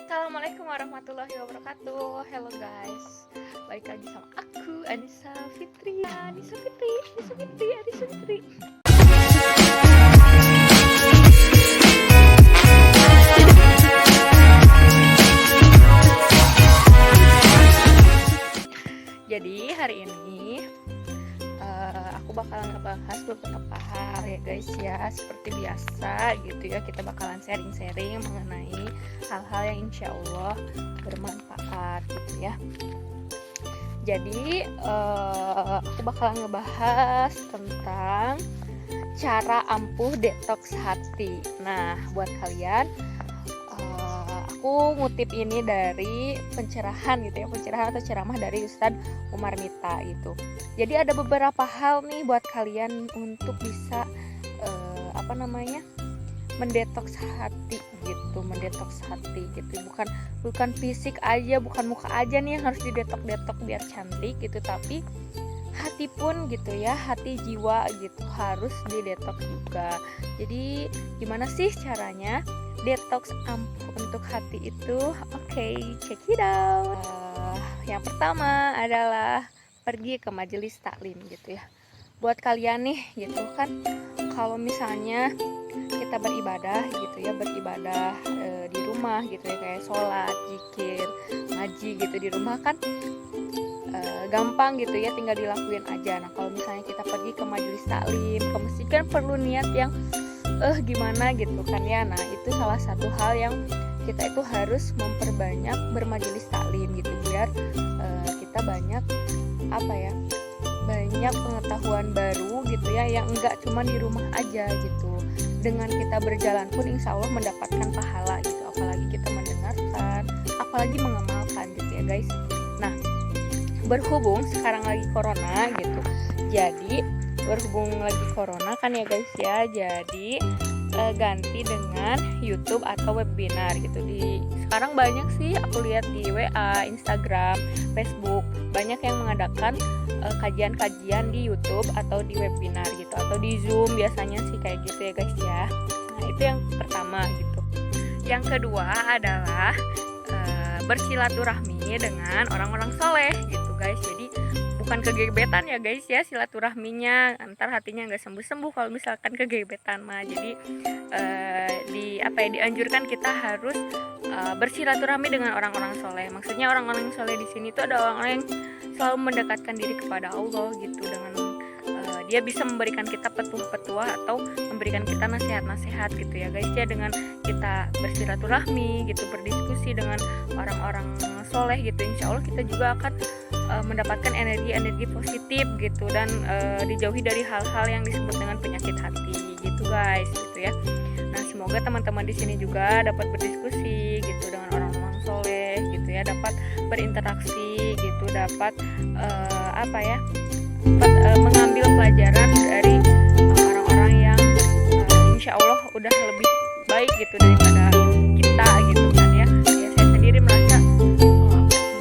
Assalamualaikum warahmatullahi wabarakatuh. Hello guys, balik lagi sama aku Anissa Fitri. Anissa Fitri. Jadi hari ini aku bakalan ngebahas beberapa hal ya guys ya, seperti biasa gitu ya, kita bakalan sharing-sharing mengenai hal-hal yang insya Allah bermanfaat gitu ya. Jadi aku bakalan ngebahas tentang cara ampuh detox hati. Nah buat kalian, aku ngutip ini dari pencerahan gitu ya, pencerahan atau ceramah dari Ustadz Umar Mita gitu. Jadi ada beberapa hal nih buat kalian untuk bisa mendetoks hati gitu, bukan fisik aja, bukan muka aja nih yang harus didetok biar cantik gitu, tapi hati pun gitu ya, hati jiwa gitu harus didetok juga. Jadi gimana sih caranya detox ampuh untuk hati itu? Oke, check it out. Yang pertama adalah pergi ke majelis taklim gitu ya. Buat kalian nih gitu kan, kalau misalnya kita beribadah gitu ya, di rumah gitu ya, kayak sholat, zikir, ngaji gitu di rumah kan gampang gitu ya, tinggal dilakuin aja. Nah kalau misalnya kita pergi ke majelis taklim, ke masjid kan perlu niat yang gimana gitu kan ya. Nah itu salah satu hal yang kita itu harus memperbanyak bermajelis taklim gitu, biar kita banyak pengetahuan baru gitu ya, yang enggak cuma di rumah aja gitu. Dengan kita berjalan pun insya Allah mendapatkan pahala gitu, apalagi kita mendengarkan, apalagi mengamalkan gitu ya guys. Nah berhubung sekarang lagi corona gitu, jadi berhubung lagi corona kan ya guys ya, jadi ganti dengan YouTube atau webinar gitu. Sekarang banyak sih aku lihat di WA, Instagram, Facebook, banyak yang mengadakan kajian-kajian di YouTube atau di webinar gitu, atau di Zoom biasanya sih kayak gitu ya guys ya. Nah itu yang pertama gitu. Yang kedua adalah bersilaturahmi dengan orang-orang soleh gitu guys. Jadi bukan kegebetan ya guys ya, silaturahminya antar hatinya nggak sembuh-sembuh kalau misalkan kegebetan mah. Jadi dianjurkan kita harus bersilaturahmi dengan orang-orang soleh. Maksudnya orang-orang soleh di sini tuh ada orang-orang yang selalu mendekatkan diri kepada Allah gitu, dengan dia bisa memberikan kita petuah-petuah atau memberikan kita nasihat-nasihat gitu ya guys ya. Dengan kita bersilaturahmi gitu, berdiskusi dengan orang-orang soleh gitu, insya Allah kita juga akan mendapatkan energi positif gitu, dan dijauhi dari hal-hal yang disebut dengan penyakit hati gitu guys gitu ya. Nah semoga teman-teman di sini juga dapat berdiskusi gitu dengan orang-orang soleh gitu ya, dapat berinteraksi gitu, dapat mengambil pelajaran dari orang-orang yang insya Allah udah lebih baik gitu daripada kita gitu kan ya. Ya saya sendiri merasa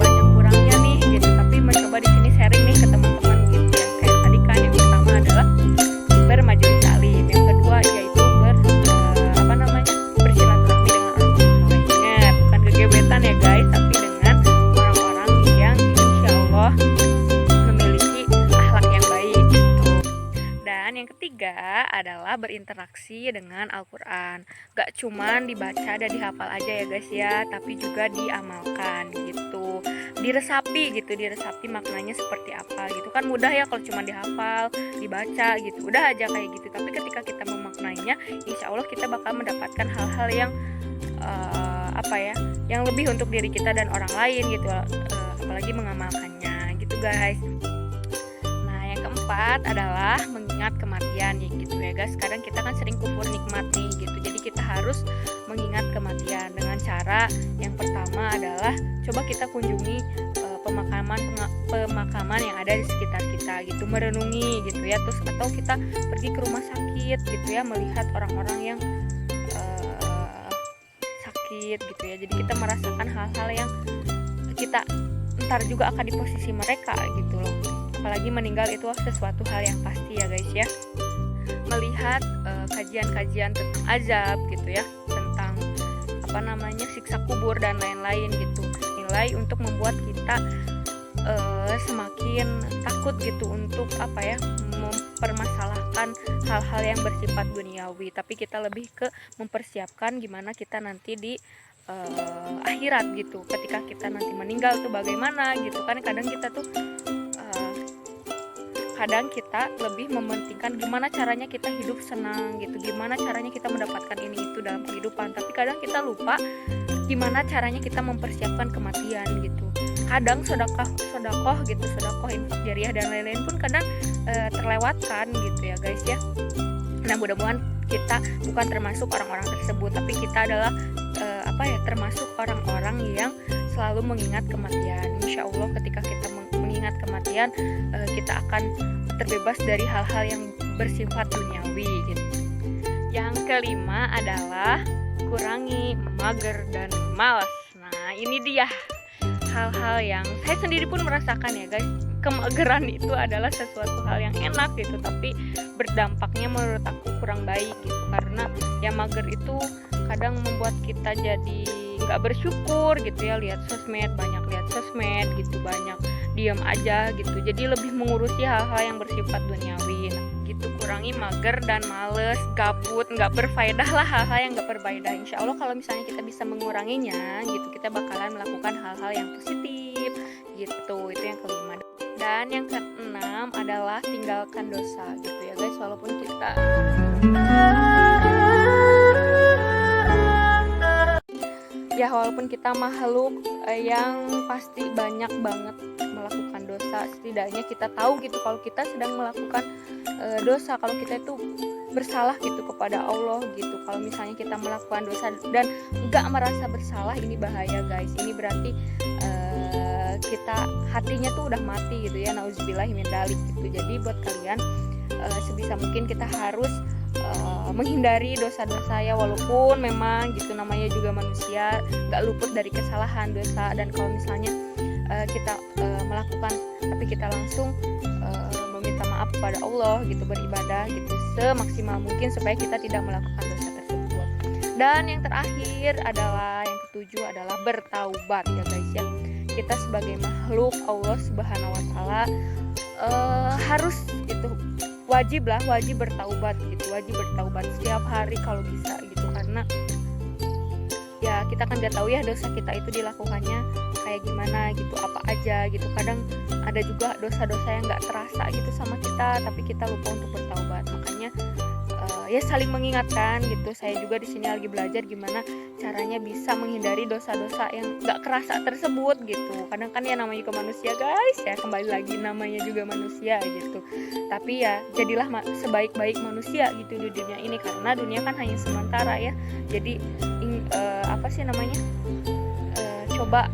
banyak kurangnya nih gitu, tapi mencoba di sini sharing nih ke teman-teman gitu ya. Kayak tadi kan yang pertama adalah bermajelis taklim, yang kedua yaitu bersilaturahmi dengan orang-orang soleh. Ingat, bukan kegebetan ya guys, tapi dengan orang-orang yang insya Allah memiliki akhlak yang baik gitu. Dan yang ketiga adalah berinteraksi dengan Al-Quran. Gak cuman dibaca dan dihafal aja ya guys ya, tapi juga diamalkan gitu, diresapi maknanya seperti apa gitu. Kan mudah ya kalau cuma dihafal, dibaca gitu, udah aja kayak gitu. Tapi ketika kita memaknainya, insya Allah kita bakal mendapatkan hal-hal yang yang lebih untuk diri kita dan orang lain gitu, apalagi mengamalkannya gitu guys. Nah yang keempat adalah mengingat kematian ya gitu ya guys. Kadang kita kan sering kufur nikmat nih gitu, jadi kita harus mengingat kematian dengan cara yang pertama adalah coba kita kunjungi pemakaman yang ada di sekitar kita gitu, merenungi gitu ya. Terus atau kita pergi ke rumah sakit gitu ya, melihat orang-orang yang sakit gitu ya. Jadi kita merasakan hal-hal yang kita ntar juga akan di posisi mereka gitu loh. Apalagi meninggal itu sesuatu hal yang pasti ya guys ya. Melihat kajian-kajian tentang azab gitu ya, tentang siksa kubur dan lain-lain gitu. Nilai untuk membuat kita semakin takut gitu untuk mempermasalahkan hal-hal yang bersifat duniawi, tapi kita lebih ke mempersiapkan gimana kita nanti di akhirat gitu. Ketika kita nanti meninggal tuh bagaimana gitu kan. Kadang kita lebih mementingkan gimana caranya kita hidup senang gitu, gimana caranya kita mendapatkan ini itu dalam kehidupan, tapi kadang kita lupa gimana caranya kita mempersiapkan kematian gitu. Kadang sodakoh gitu, sodakoh, infak jariah dan lain-lain pun kadang terlewatkan gitu ya guys ya. Nah mudah-mudahan kita bukan termasuk orang-orang tersebut, tapi kita adalah termasuk orang-orang yang selalu mengingat kematian. Insya Allah ketika kita mengingat kematian, kita akan terbebas dari hal-hal yang bersifat duniawi gitu. Yang kelima adalah kurangi mager dan malas. Nah ini dia hal-hal yang saya sendiri pun merasakan ya guys. Kemageran itu adalah sesuatu hal yang enak gitu, tapi berdampaknya menurut aku kurang baik gitu, karena yang mager itu kadang membuat kita jadi nggak bersyukur gitu ya, banyak lihat sosmed gitu, banyak diam aja gitu, jadi lebih mengurusi hal-hal yang bersifat duniawi. Nah, gitu, kurangi mager dan males, gabut, nggak berfaedah lah, hal-hal yang nggak berfaedah. Insya Allah kalau misalnya kita bisa menguranginya gitu, kita bakalan melakukan hal-hal yang positif gitu. Itu yang kelima. Dan yang keenam adalah tinggalkan dosa gitu ya guys. Walaupun kita makhluk yang pasti banyak banget melakukan dosa, setidaknya kita tahu gitu kalau kita sedang melakukan dosa, kalau kita itu bersalah gitu kepada Allah gitu. Kalau misalnya kita melakukan dosa dan nggak merasa bersalah, ini bahaya guys. Ini berarti kita hatinya tuh udah mati gitu ya, nauzubillahi min dzalik gitu. Jadi buat kalian sebisa mungkin kita harus menghindari dosa-dosa ya, walaupun memang gitu namanya juga manusia, nggak luput dari kesalahan dosa. Dan kalau misalnya kita melakukan tapi kita langsung meminta maaf kepada Allah gitu, beribadah gitu semaksimal mungkin supaya kita tidak melakukan dosa tersebut. Dan yang terakhir adalah yang ketujuh adalah bertaubat ya guys ya. Kita sebagai makhluk Allah Subhanahu wa taala harus gitu, wajib bertaubat gitu, wajib bertaubat setiap hari kalau bisa gitu, karena ya kita kan nggak tahu ya dosa kita itu dilakukannya kayak gimana gitu, apa aja gitu. Kadang ada juga dosa-dosa yang nggak terasa gitu sama kita, tapi kita lupa untuk bertaubat. Makanya ya saling mengingatkan gitu. Saya juga di sini lagi belajar gimana caranya bisa menghindari dosa-dosa yang nggak kerasa tersebut gitu. Kadang kan ya namanya juga manusia guys ya, kembali lagi namanya juga manusia gitu. Tapi ya jadilah sebaik-baik manusia gitu di dunia ini, karena dunia kan hanya sementara ya. Jadi coba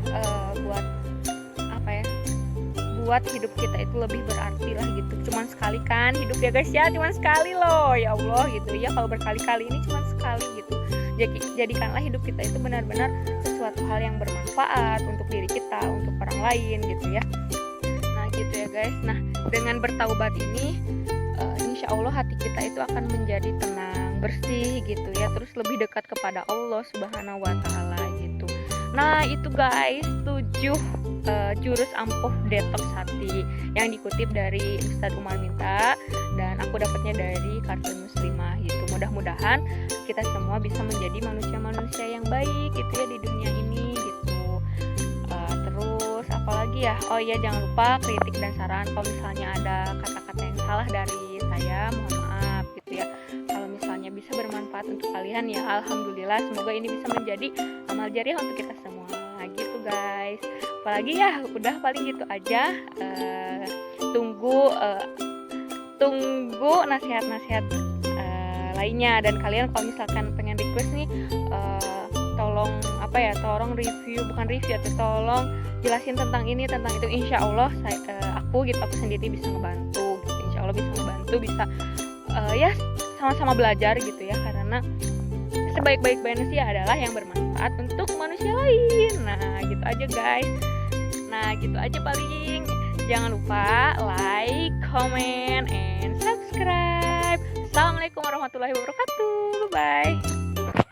buat hidup kita itu lebih berarti lah gitu. Cuman sekali kan hidup ya guys ya, cuman sekali loh ya Allah gitu ya. Kalau berkali-kali ini cuman sekali gitu. Jadikanlah hidup kita itu benar-benar sesuatu hal yang bermanfaat untuk diri kita, untuk orang lain gitu ya. Nah gitu ya guys. Nah dengan bertaubat ini insya Allah hati kita itu akan menjadi tenang, bersih gitu ya. Terus lebih dekat kepada Allah Subhanahu wa taala gitu. Nah itu guys 7 jurus ampuh detox hati yang dikutip dari Ustadz Umar Minta, dan aku dapatnya dari Kartun Muslimah gitu. Mudah-mudahan kita semua bisa menjadi manusia-manusia yang baik gitu ya di dunia ini gitu. Terus apalagi ya, oh iya jangan lupa kritik dan saran. Kalau misalnya ada kata-kata yang salah dari saya, mohon maaf gitu ya. Kalau misalnya bisa bermanfaat untuk kalian ya alhamdulillah, semoga ini bisa menjadi amal jariah untuk kita semua gitu guys. Apalagi ya udah paling gitu aja. Tunggu nasihat-nasihat lainnya. Dan kalian kalau misalkan pengen request nih, tolong tolong jelasin tentang ini tentang itu, insya Allah aku sendiri bisa ngebantu gitu. Insya Allah bisa ngebantu, bisa ya sama-sama belajar gitu ya, karena sebaik-baik manusia adalah yang bermanfaat untuk manusia lain. Nah gitu aja guys. Nah gitu aja paling. Jangan lupa like, comment, and subscribe. Assalamualaikum warahmatullahi wabarakatuh. Bye.